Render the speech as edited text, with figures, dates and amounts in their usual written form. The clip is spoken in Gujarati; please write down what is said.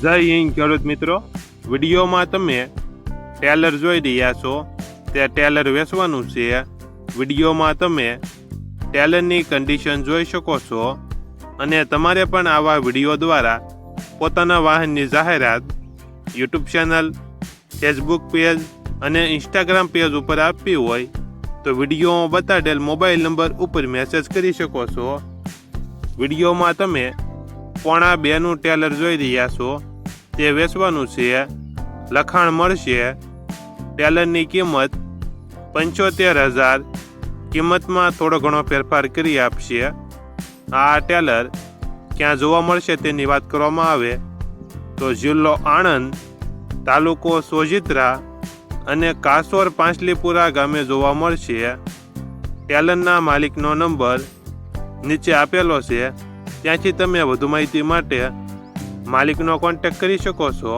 જય હિન્દ ખેડૂત મિત્રો, વિડીયોમાં તમે ટેલર જોઈ રહ્યા છો તે ટેલર વેચવાનું છે. વિડીયોમાં તમે ટેલરની કન્ડિશન જોઈ શકો છો અને તમારે પણ આવા વિડીયો દ્વારા પોતાના વાહનની જાહેરાત યુટ્યુબ ચેનલ, ફેસબુક પેજ અને ઇન્સ્ટાગ્રામ પેજ ઉપર આપવી હોય તો વિડીયોમાં બતાડેલ મોબાઈલ નંબર ઉપર મેસેજ કરી શકો છો. વિડીયોમાં તમે 1.5 ટેલર જોઈ રહ્યા છો તે વેચવાનું છે. લખાણ મળશે. ટેલરની કિંમત 75,000. કિંમતમાં થોડો ઘણો ફેરફાર કરી આપશે. આ ટેલર ક્યાં જોવા મળશે તેની વાત કરવામાં આવે તો જિલ્લો આણંદ, તાલુકો સોજિત્રા અને કાસોર પાંચલીપુરા ગામે જોવા મળશે. ટેલરના માલિકનો નંબર નીચે આપેલો છે, ત્યાંથી તમે વધુ માહિતી માટે માલિકનો કોન્ટેક્ટ કરી શકો છો.